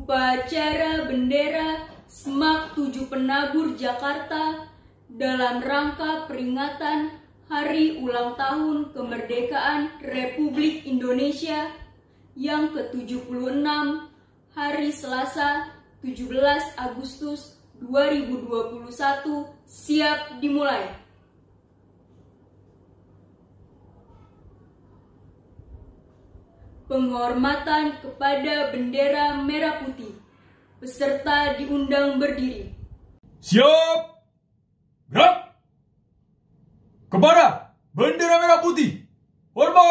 upacara bendera SMAK 7 Penabur Jakarta dalam rangka peringatan Hari Ulang Tahun Kemerdekaan Republik Indonesia yang ke-76 hari Selasa 17 Agustus 2021 siap dimulai. Penghormatan kepada bendera merah putih. Peserta diundang berdiri. Siap! Gerak! Kepada bendera merah putih. Hormat!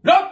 Gerak!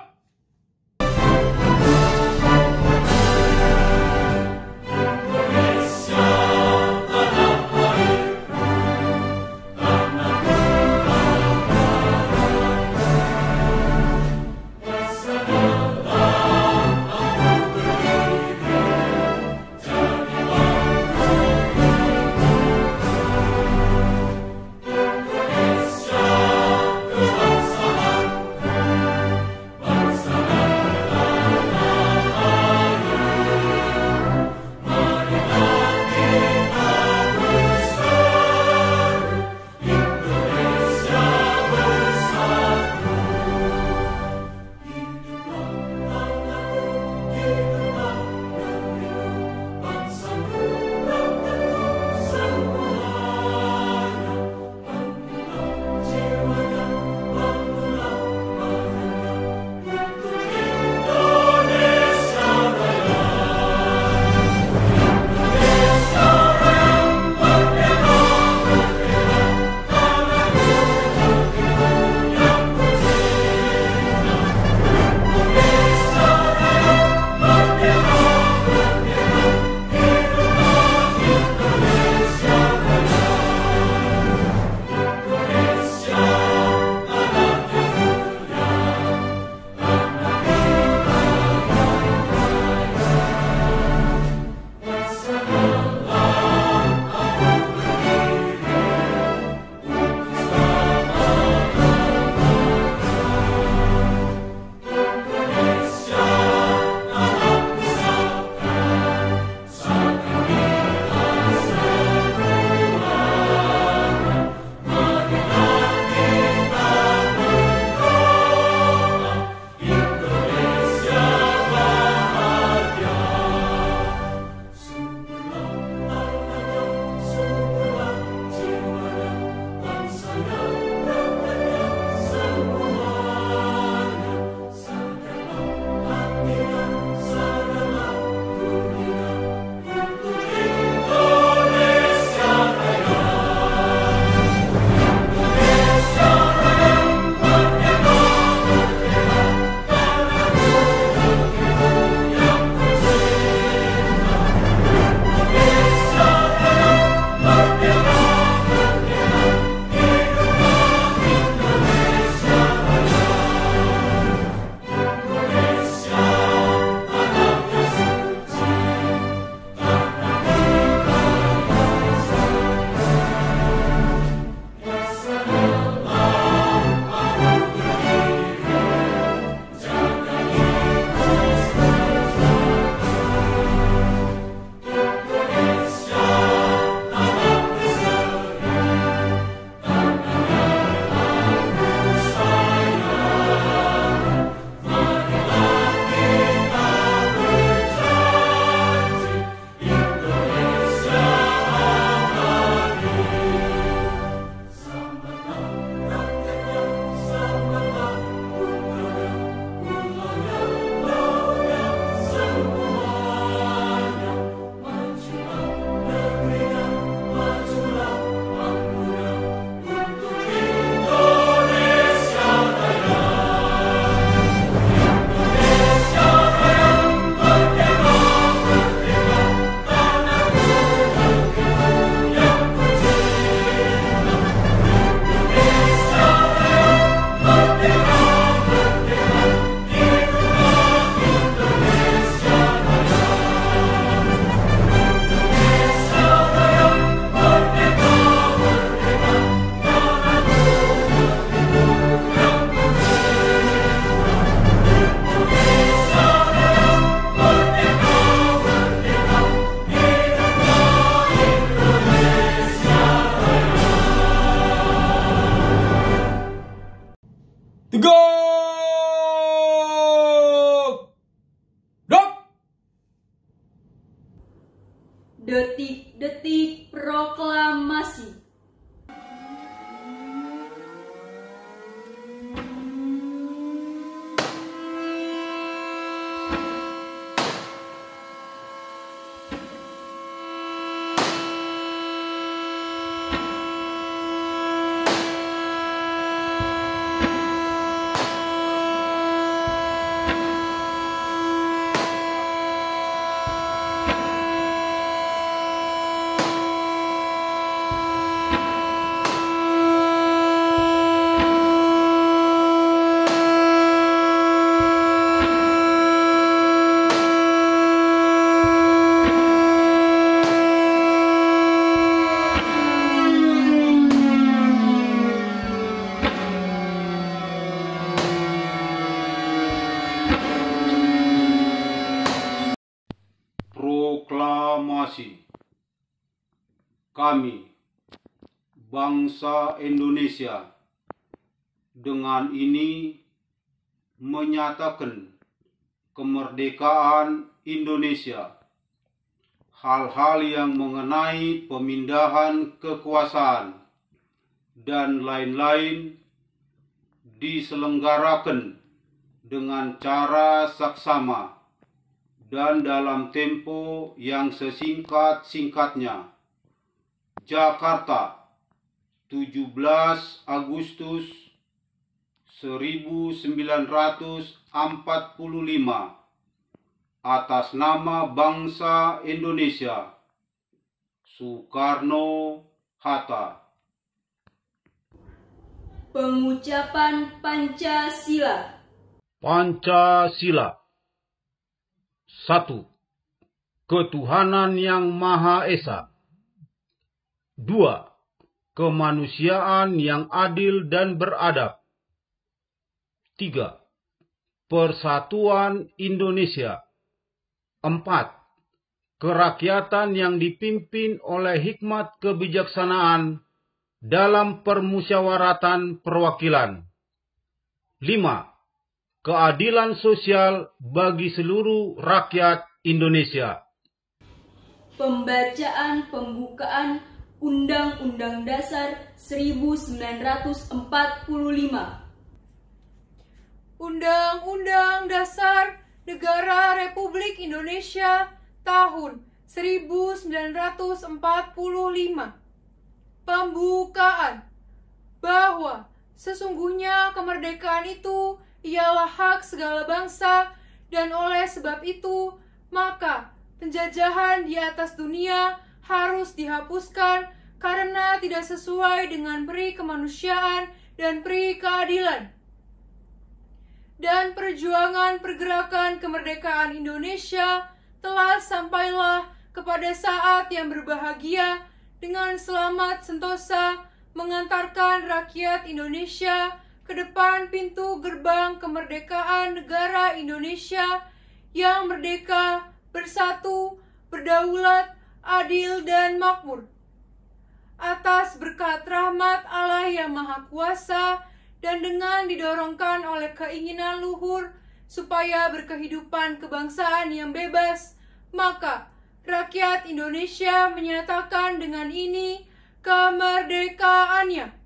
Gerak! Detik-detik proklamasi. Proklamasi. Kami, bangsa Indonesia, dengan ini menyatakan kemerdekaan Indonesia. Hal-hal yang mengenai pemindahan kekuasaan dan lain-lain diselenggarakan dengan cara saksama dan dalam tempo yang sesingkat-singkatnya. Jakarta, 17 Agustus 1945. Atas nama bangsa Indonesia. Soekarno-Hatta. Pengucapan Pancasila. Pancasila. 1. Ketuhanan yang Maha Esa. 2. Kemanusiaan yang adil dan beradab. 3. Persatuan Indonesia. 4. Kerakyatan yang dipimpin oleh hikmat kebijaksanaan dalam permusyawaratan perwakilan. 5. Keadilan sosial bagi seluruh rakyat Indonesia. Pembacaan pembukaan Undang-Undang Dasar 1945. Undang-Undang Dasar Negara Republik Indonesia tahun 1945. Pembukaan. Bahwa sesungguhnya kemerdekaan itu ialah hak segala bangsa, dan oleh sebab itu, maka penjajahan di atas dunia harus dihapuskan karena tidak sesuai dengan peri kemanusiaan dan peri keadilan. Dan perjuangan pergerakan kemerdekaan Indonesia telah sampailah kepada saat yang berbahagia dengan selamat sentosa mengantarkan rakyat Indonesia ke depan pintu gerbang kemerdekaan negara Indonesia yang merdeka, bersatu, berdaulat, adil, dan makmur. Atas berkat rahmat Allah yang Maha Kuasa dan dengan didorongkan oleh keinginan luhur supaya berkehidupan kebangsaan yang bebas, maka rakyat Indonesia menyatakan dengan ini kemerdekaannya.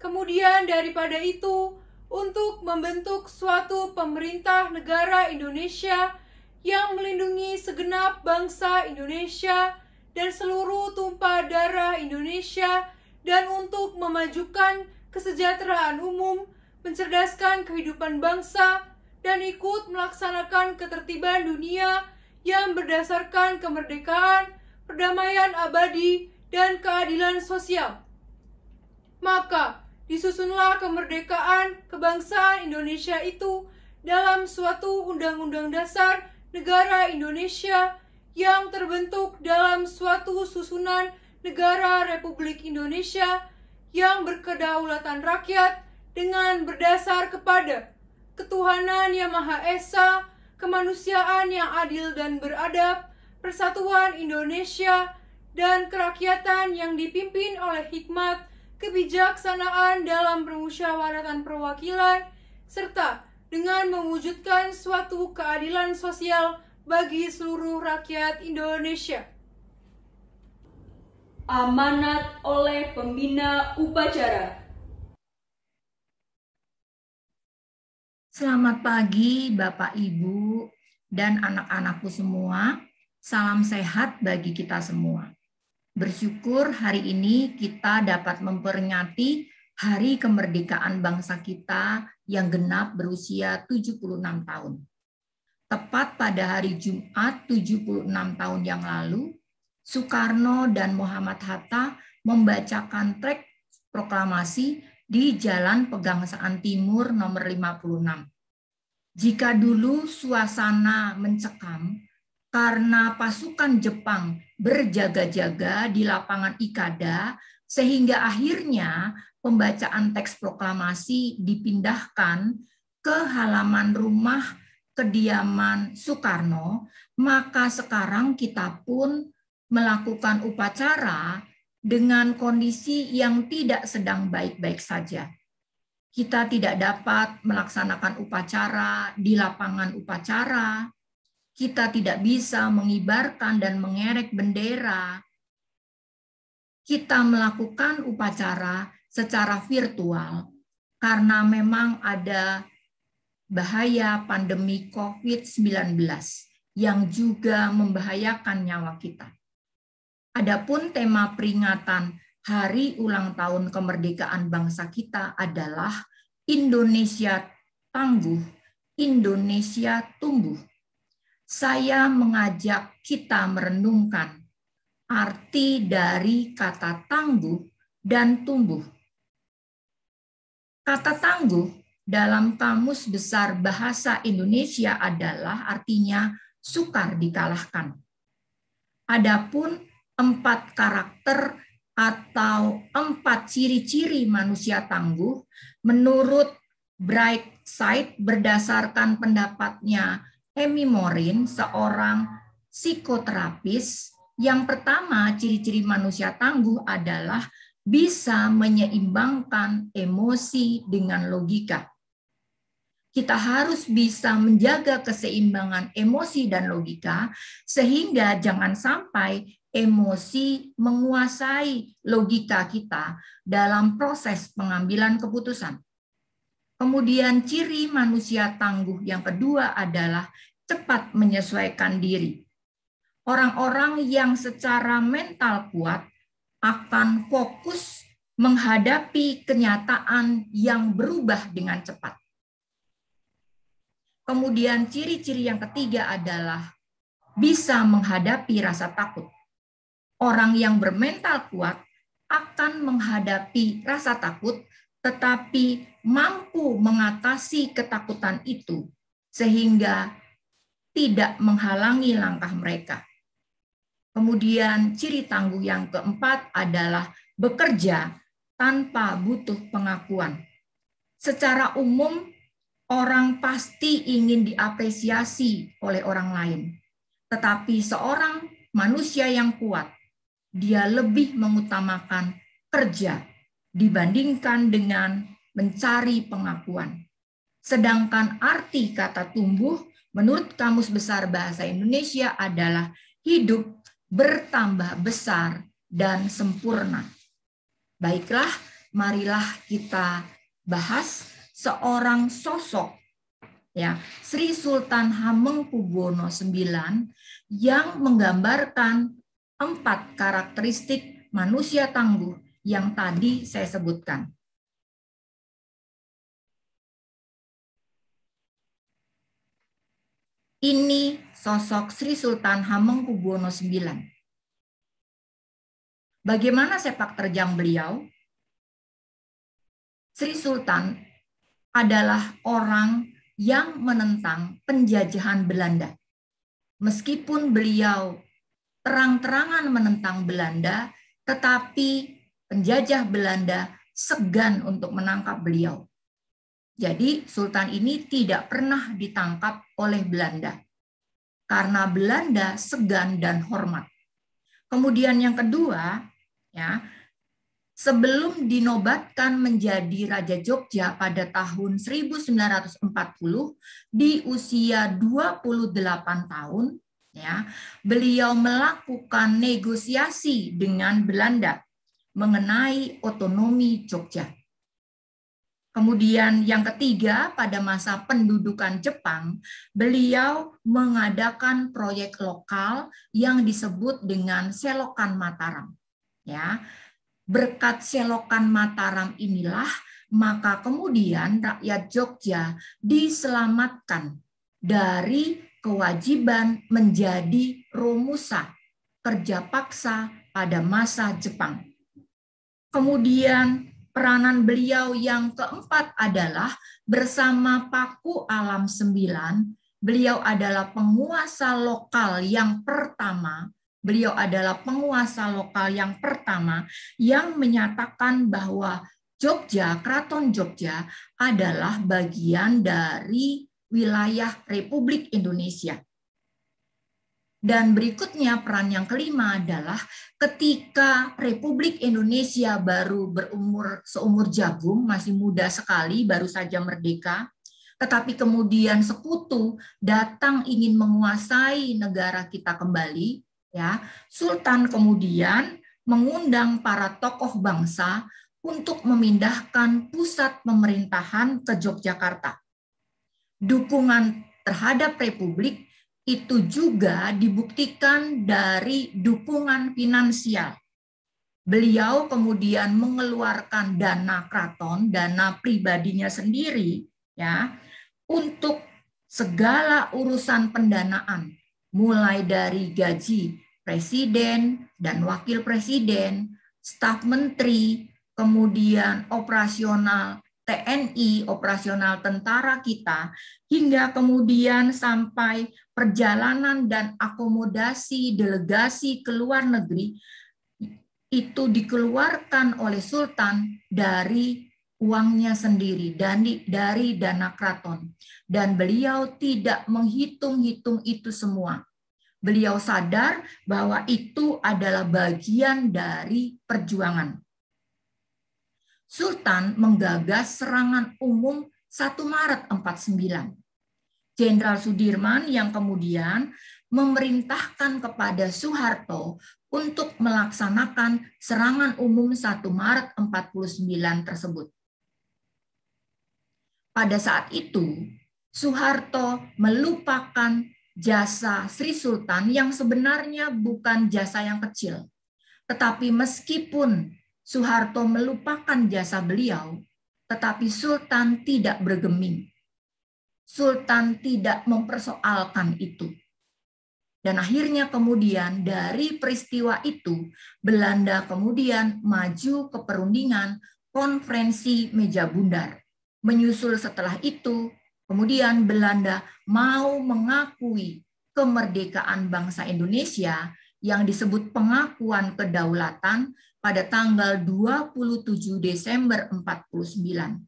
Kemudian daripada itu, untuk membentuk suatu pemerintah negara Indonesia yang melindungi segenap bangsa Indonesia dan seluruh tumpah darah Indonesia, dan untuk memajukan kesejahteraan umum, mencerdaskan kehidupan bangsa, dan ikut melaksanakan ketertiban dunia yang berdasarkan kemerdekaan, perdamaian abadi, dan keadilan sosial. Maka disusunlah kemerdekaan kebangsaan Indonesia itu dalam suatu undang-undang dasar negara Indonesia yang terbentuk dalam suatu susunan negara Republik Indonesia yang berkedaulatan rakyat dengan berdasar kepada ketuhanan yang Maha Esa, kemanusiaan yang adil dan beradab, persatuan Indonesia, dan kerakyatan yang dipimpin oleh hikmat kebijaksanaan dalam permusyawaratan perwakilan, serta dengan mewujudkan suatu keadilan sosial bagi seluruh rakyat Indonesia. Amanat oleh pembina upacara. Selamat pagi Bapak, Ibu, dan anak-anakku semua. Salam sehat bagi kita semua. Bersyukur hari ini kita dapat memperingati Hari Kemerdekaan Bangsa kita yang genap berusia 76 tahun. Tepat pada hari Jumat 76 tahun yang lalu, Soekarno dan Muhammad Hatta membacakan teks proklamasi di Jalan Pegangsaan Timur nomor 56. Jika dulu suasana mencekam karena pasukan Jepang berjaga-jaga di lapangan Ikada, sehingga akhirnya pembacaan teks proklamasi dipindahkan ke halaman rumah kediaman Soekarno, maka sekarang kita pun melakukan upacara dengan kondisi yang tidak sedang baik-baik saja. Kita tidak dapat melaksanakan upacara di lapangan upacara, kita tidak bisa mengibarkan dan mengerek bendera. Kita melakukan upacara secara virtual karena memang ada bahaya pandemi COVID-19 yang juga membahayakan nyawa kita. Adapun tema peringatan Hari Ulang Tahun Kemerdekaan Bangsa kita adalah Indonesia Tangguh, Indonesia Tumbuh. Saya mengajak kita merenungkan arti dari kata tangguh dan tumbuh. Kata tangguh dalam Kamus Besar Bahasa Indonesia adalah artinya sukar dikalahkan. Adapun 4 karakter atau 4 ciri-ciri manusia tangguh menurut Brightside berdasarkan pendapatnya Amy Morin, seorang psikoterapis. Yang pertama, ciri-ciri manusia tangguh adalah bisa menyeimbangkan emosi dengan logika. Kita harus bisa menjaga keseimbangan emosi dan logika sehingga jangan sampai emosi menguasai logika kita dalam proses pengambilan keputusan. Kemudian ciri manusia tangguh yang kedua adalah cepat menyesuaikan diri. Orang-orang yang secara mental kuat akan fokus menghadapi kenyataan yang berubah dengan cepat. Kemudian ciri-ciri yang ketiga adalah bisa menghadapi rasa takut. Orang yang bermental kuat akan menghadapi rasa takut, tetapi mampu mengatasi ketakutan itu sehingga tidak menghalangi langkah mereka. Kemudian ciri tangguh yang keempat adalah bekerja tanpa butuh pengakuan. Secara umum, orang pasti ingin diapresiasi oleh orang lain. Tetapi seorang manusia yang kuat, dia lebih mengutamakan kerja dibandingkan dengan mencari pengakuan. Sedangkan arti kata tumbuh menurut Kamus Besar Bahasa Indonesia adalah hidup bertambah besar dan sempurna. Baiklah, marilah kita bahas seorang sosok, ya, Sri Sultan Hamengkubuwono IX yang menggambarkan 4 karakteristik manusia tangguh yang tadi saya sebutkan. Ini sosok Sri Sultan Hamengkubuwono IX. Bagaimana sepak terjang beliau? Sri Sultan adalah orang yang menentang penjajahan Belanda. Meskipun beliau terang-terangan menentang Belanda, tetapi penjajah Belanda segan untuk menangkap beliau. Jadi Sultan ini tidak pernah ditangkap oleh Belanda karena Belanda segan dan hormat. Kemudian yang kedua, ya, sebelum dinobatkan menjadi Raja Jogja pada tahun 1940 di usia 28 tahun, ya, beliau melakukan negosiasi dengan Belanda mengenai otonomi Jogja. Kemudian yang ketiga, pada masa pendudukan Jepang, beliau mengadakan proyek lokal yang disebut dengan Selokan Mataram. Ya, berkat Selokan Mataram inilah maka kemudian rakyat Jogja diselamatkan dari kewajiban menjadi romusa, kerja paksa pada masa Jepang. Kemudian peranan beliau yang keempat adalah bersama Paku Alam IX, beliau adalah penguasa lokal yang pertama. Beliau adalah penguasa lokal yang pertama yang menyatakan bahwa Jogja, Keraton Jogja adalah bagian dari wilayah Republik Indonesia. Dan berikutnya peran yang kelima adalah ketika Republik Indonesia baru berumur seumur jagung, masih muda sekali, baru saja merdeka, tetapi kemudian sekutu datang ingin menguasai negara kita kembali, ya, Sultan kemudian mengundang para tokoh bangsa untuk memindahkan pusat pemerintahan ke Yogyakarta. Dukungan terhadap Republik itu juga dibuktikan dari dukungan finansial. Beliau kemudian mengeluarkan dana keraton, dana pribadinya sendiri, ya, untuk segala urusan pendanaan, mulai dari gaji presiden dan wakil presiden, staf menteri, kemudian operasional TNI, operasional tentara kita, hingga kemudian sampai perjalanan dan akomodasi delegasi ke luar negeri, itu dikeluarkan oleh Sultan dari uangnya sendiri, dari dana keraton. Dan beliau tidak menghitung-hitung itu semua. Beliau sadar bahwa itu adalah bagian dari perjuangan. Sultan menggagas serangan umum 1 Maret 49. Jenderal Sudirman yang kemudian memerintahkan kepada Soeharto untuk melaksanakan serangan umum 1 Maret 49 tersebut. Pada saat itu, Soeharto melupakan jasa Sri Sultan yang sebenarnya bukan jasa yang kecil. Tetapi meskipun Soeharto melupakan jasa beliau, tetapi Sultan tidak bergeming. Sultan tidak mempersoalkan itu. Dan akhirnya kemudian dari peristiwa itu, Belanda kemudian maju ke perundingan konferensi Meja Bundar. Menyusul setelah itu, kemudian Belanda mau mengakui kemerdekaan bangsa Indonesia yang disebut pengakuan kedaulatan pada tanggal 27 Desember 49.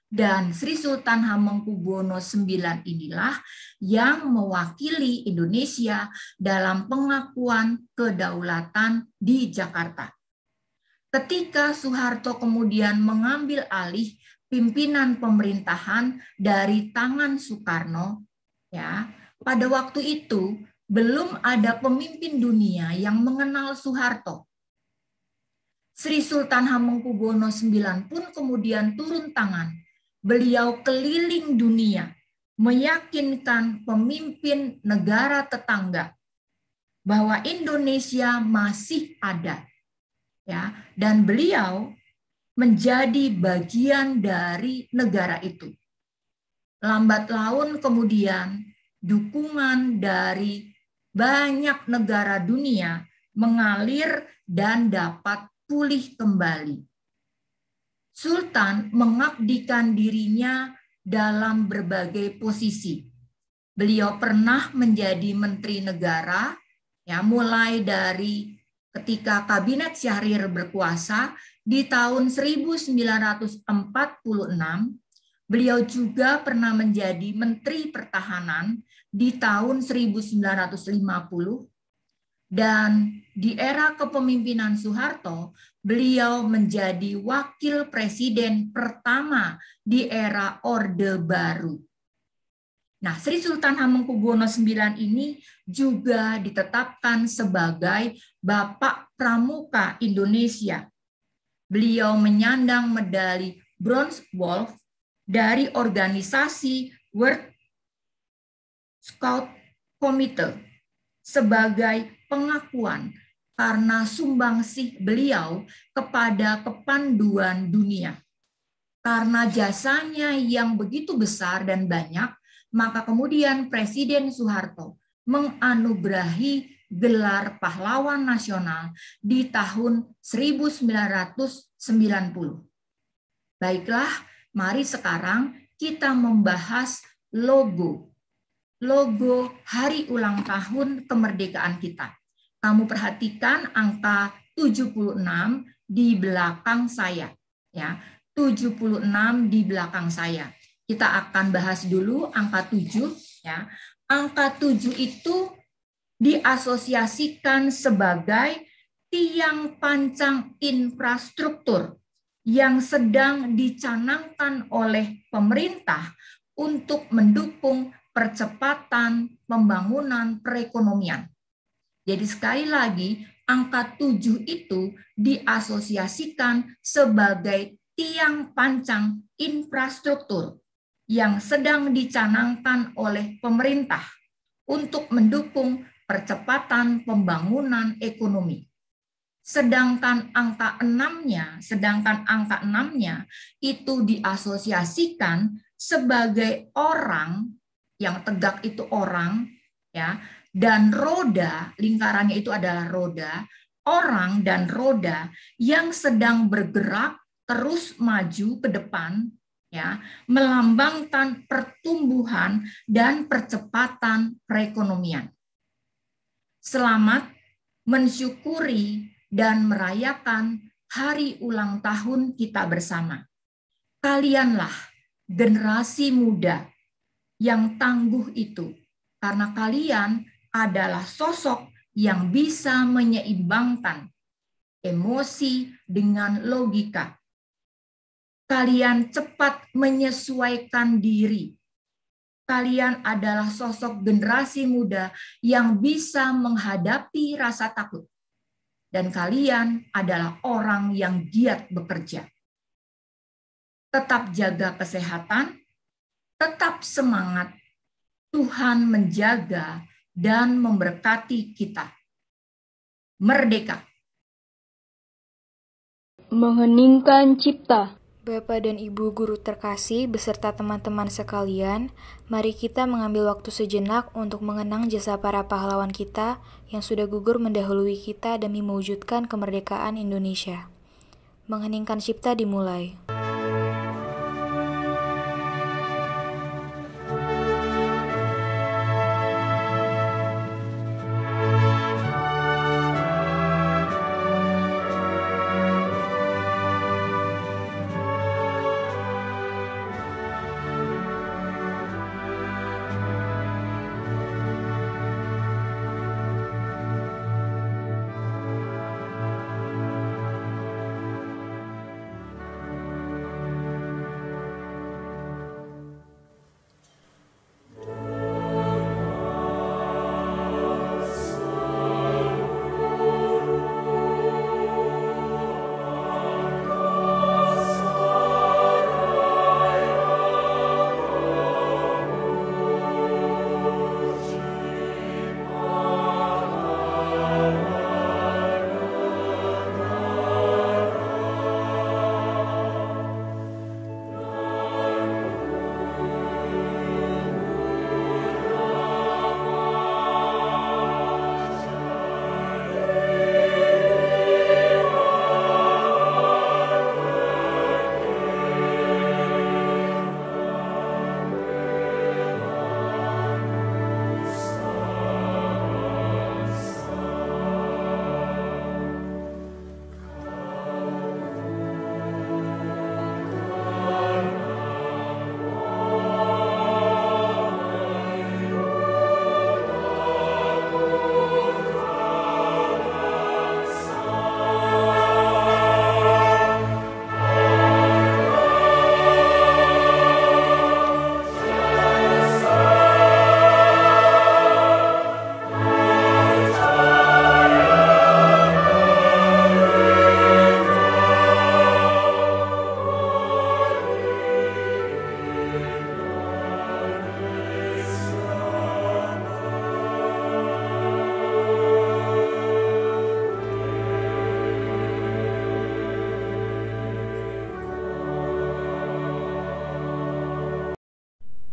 Dan Sri Sultan Hamengkubuwono IX inilah yang mewakili Indonesia dalam pengakuan kedaulatan di Jakarta. Ketika Soeharto kemudian mengambil alih pimpinan pemerintahan dari tangan Soekarno, ya, pada waktu itu belum ada pemimpin dunia yang mengenal Soeharto. Sri Sultan Hamengkubuwono IX pun kemudian turun tangan. Beliau keliling dunia meyakinkan pemimpin negara tetangga bahwa Indonesia masih ada, ya, dan beliau menjadi bagian dari negara itu. Lambat laun kemudian dukungan dari banyak negara dunia mengalir dan dapat pulih kembali. Sultan mengabdikan dirinya dalam berbagai posisi. Beliau pernah menjadi menteri negara, ya, mulai dari ketika Kabinet Syahrir berkuasa di tahun 1946, beliau juga pernah menjadi Menteri Pertahanan di tahun 1950, Dan di era kepemimpinan Soeharto, beliau menjadi wakil presiden pertama di era Orde Baru. Nah, Sri Sultan Hamengkubuwono IX ini juga ditetapkan sebagai Bapak Pramuka Indonesia. Beliau menyandang medali Bronze Wolf dari organisasi World Scout Committee sebagai pengakuan karena sumbangsih beliau kepada kepanduan dunia. Karena jasanya yang begitu besar dan banyak, maka kemudian Presiden Soeharto menganugerahi gelar pahlawan nasional di tahun 1990. Baiklah, mari sekarang kita membahas logo hari ulang tahun kemerdekaan kita. Kamu perhatikan angka 76 di belakang saya, ya. 76 di belakang saya. Kita akan bahas dulu angka 7, ya. Angka 7 itu diasosiasikan sebagai tiang pancang infrastruktur yang sedang dicanangkan oleh pemerintah untuk mendukung percepatan pembangunan perekonomian. Jadi sekali lagi, angka 7 itu diasosiasikan sebagai tiang pancang infrastruktur yang sedang dicanangkan oleh pemerintah untuk mendukung percepatan pembangunan ekonomi. Sedangkan angka 6-nya itu diasosiasikan sebagai orang, yang tegak itu orang, ya, dan roda, lingkarannya itu adalah roda, orang dan roda yang sedang bergerak terus maju ke depan, ya, melambangkan pertumbuhan dan percepatan perekonomian. Selamat mensyukuri dan merayakan hari ulang tahun kita bersama. Kalianlah generasi muda yang tangguh itu, karena kalian adalah sosok yang bisa menyeimbangkan emosi dengan logika. Kalian cepat menyesuaikan diri. Kalian adalah sosok generasi muda yang bisa menghadapi rasa takut. Dan kalian adalah orang yang giat bekerja. Tetap jaga kesehatan, tetap semangat. Tuhan menjaga dan memberkati kita. Merdeka! Mengheningkan cipta. Bapak dan Ibu guru terkasih beserta teman-teman sekalian, mari kita mengambil waktu sejenak untuk mengenang jasa para pahlawan kita yang sudah gugur mendahului kita demi mewujudkan kemerdekaan Indonesia. Mengheningkan cipta dimulai.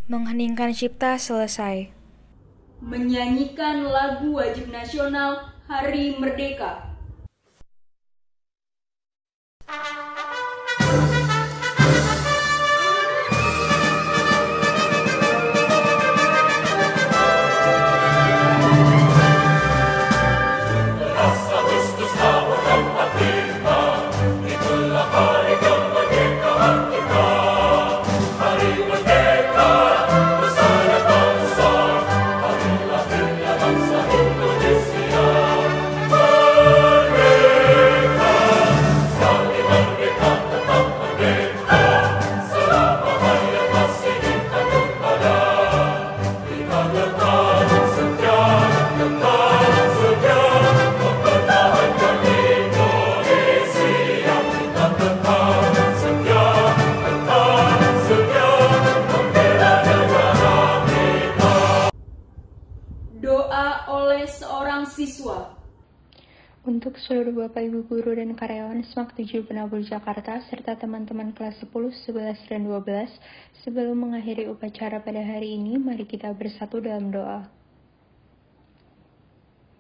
Mengheningkan cipta selesai. Menyanyikan lagu wajib nasional Hari Merdeka. Doa oleh seorang siswa. Untuk seluruh Bapak Ibu Guru dan karyawan SMAK 7 Penabur Jakarta, serta teman-teman kelas 10, 11, dan 12, sebelum mengakhiri upacara pada hari ini, mari kita bersatu dalam doa.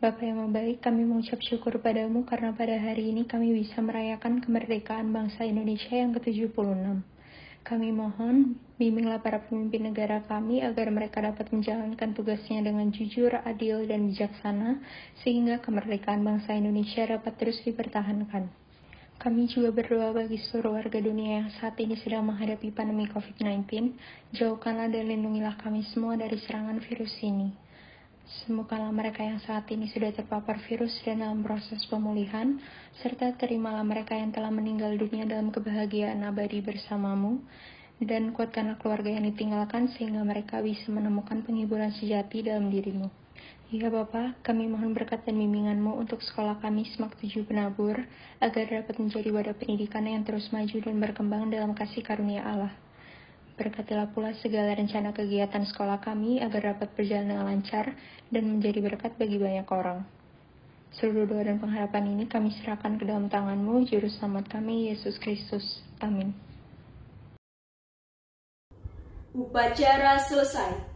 Bapa yang baik, kami mengucap syukur padamu karena pada hari ini kami bisa merayakan kemerdekaan bangsa Indonesia yang ke-76. Kami mohon, bimbinglah para pemimpin negara kami agar mereka dapat menjalankan tugasnya dengan jujur, adil, dan bijaksana, sehingga kemerdekaan bangsa Indonesia dapat terus dipertahankan. Kami juga berdoa bagi seluruh warga dunia yang saat ini sedang menghadapi pandemi COVID-19, jauhkanlah dan lindungilah kami semua dari serangan virus ini. Sembuhkanlah mereka yang saat ini sudah terpapar virus dan dalam proses pemulihan, serta terimalah mereka yang telah meninggal dunia dalam kebahagiaan abadi bersamamu, dan kuatkanlah keluarga yang ditinggalkan sehingga mereka bisa menemukan penghiburan sejati dalam dirimu. Ya Bapa, kami mohon berkat dan bimbingan-Mu untuk sekolah kami SMAK 7 Penabur, agar dapat menjadi wadah pendidikan yang terus maju dan berkembang dalam kasih karunia Allah. Berkatilah pula segala rencana kegiatan sekolah kami agar dapat berjalan dengan lancar dan menjadi berkat bagi banyak orang. Seluruh doa dan pengharapan ini kami serahkan ke dalam tangan-Mu, Juru Selamat kami, Yesus Kristus. Amin. Upacara selesai.